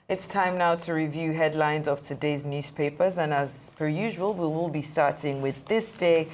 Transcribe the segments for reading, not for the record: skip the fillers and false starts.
It's time now to review headlines of today's newspapers, and as per usual, we will be starting with This Day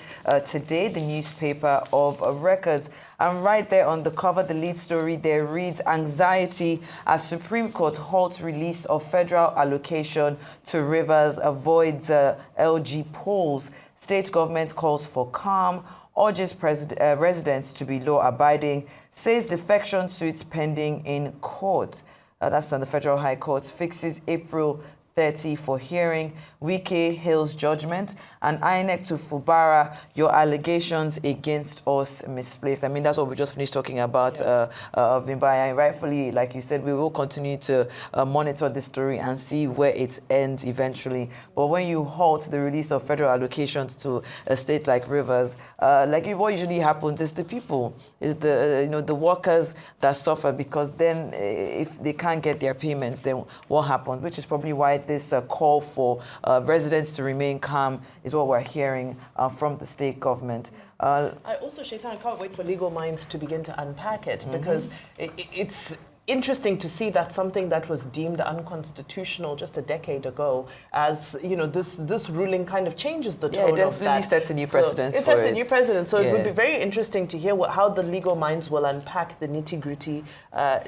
Today, the newspaper of records. And right there on the cover, the lead story there reads, "Anxiety as Supreme Court halts release of federal allocation to Rivers, avoids LG polls. State government calls for calm, urges residents to be law-abiding, says defection suits pending in court." That's on the Federal High Court. Fixes April 30 for hearing. Wike hails judgment. And INEC to Fubara, your allegations against us misplaced. I mean, that's what we just finished talking about, Vimbaya. And rightfully, like you said, we will continue to monitor this story and see where it ends eventually. But when you halt the release of federal allocations to a state like Rivers, what usually happens is the people, is the workers that suffer, because then if they can't get their payments, then what happens? Which is probably why this call for residents to remain calm is what we're hearing from the state government. I also, Shaitan, I can't wait for legal minds to begin to unpack it, because it's interesting to see that something that was deemed unconstitutional just a decade ago, as this ruling kind of changes the tone of that. It definitely sets a new precedent. It sets a new precedent. So it would be very interesting to hear how the legal minds will unpack the nitty-gritty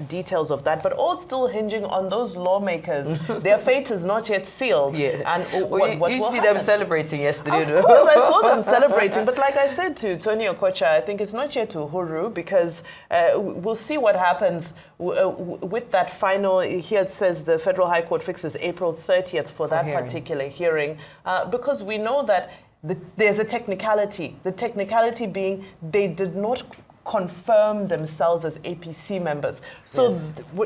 details of that, but all still hinging on those lawmakers. Their fate is not yet sealed. And what you will see happen? them celebrating yesterday. Of course, I saw them celebrating. But like I said to Tony Okocha, I think it's not yet to Uhuru, because we'll see what happens with that final. Here it says the Federal High Court fixes April 30th for that particular hearing, because we know that there's a technicality. The technicality being they did not confirm themselves as APC members. So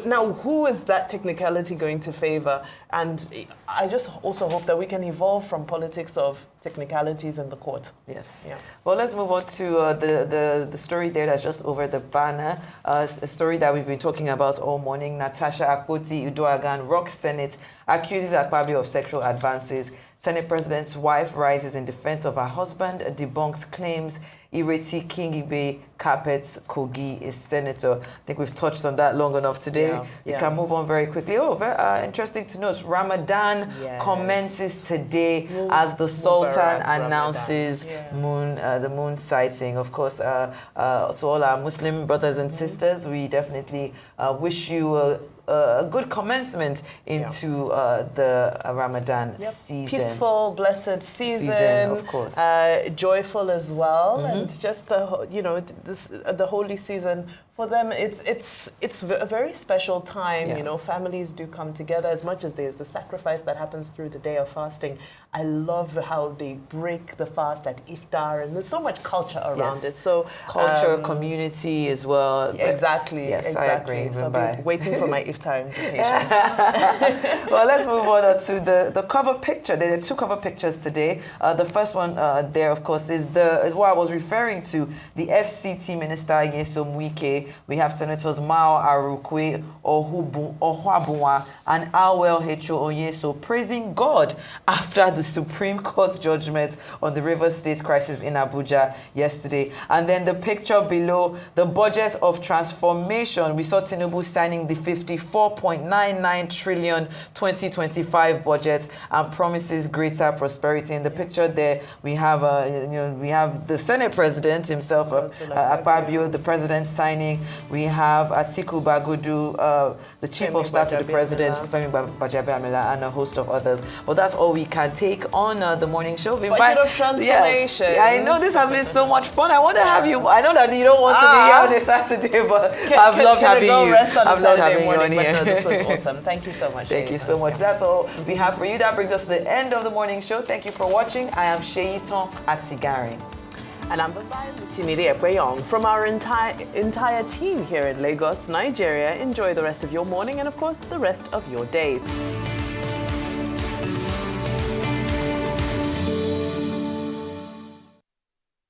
now who is that technicality going to favor? And I just also hope that we can evolve from politics of technicalities in the court. Yes. Yeah. Well, let's move on to the story there that's just over the banner. A story that we've been talking about all morning. Natasha Akpoti-Uduaghan rocks Senate, accuses Akpabio of sexual advances. Senate President's wife rises in defense of her husband, debunks claims Ireti Kingibe carpets Kogi is senator. I think we've touched on that long enough today. You can move on very quickly. Very interesting to note, Ramadan commences today as the Sultan announces the moon sighting. Of course, to all our Muslim brothers and sisters, we definitely wish you a good commencement into the Ramadan season. Peaceful, blessed season, of course. Joyful as well, and just the holy season. For them, it's a very special time. Families do come together. As much as there's the sacrifice that happens through the day of fasting, I love how they break the fast at iftar, and there's so much culture around it. So culture, community as well. Exactly. Yes, I agree. So I'll be waiting for my iftar invitations. Well, let's move on to the cover picture. There are two cover pictures today. The first one there, of course, is what I was referring to. The FCT Minister Nyesom Wike. We have Senators Mao Arukwe, Ohuabunwa, and Awel Hecho Onyeso praising God after the Supreme Court judgment on the Rivers State crisis in Abuja yesterday. And then the picture below, the budget of transformation. We saw Tinubu signing the 54.99 trillion 2025 budget and promises greater prosperity. In the picture there, we have we have the Senate President himself, Akpabio, the President signing. We have Atiku Bagudu, the Chief of Staff to the President, Femi Bajabiamila, and a host of others. But that's all we can take on the morning show. Budget of transformation. Yes, I know this has been so much fun. I want to have you. I know that you don't want to be here on a Saturday, but I've loved having you. I've loved having you on here. No, this was awesome. Thank you so much. Thank you so much. That's all we have for you. That brings us to the end of the morning show. Thank you for watching. I am Sheyiton Atigari. And I'm Timiri Ekweyong. From our entire team here in Lagos, Nigeria, enjoy the rest of your morning and, of course, the rest of your day.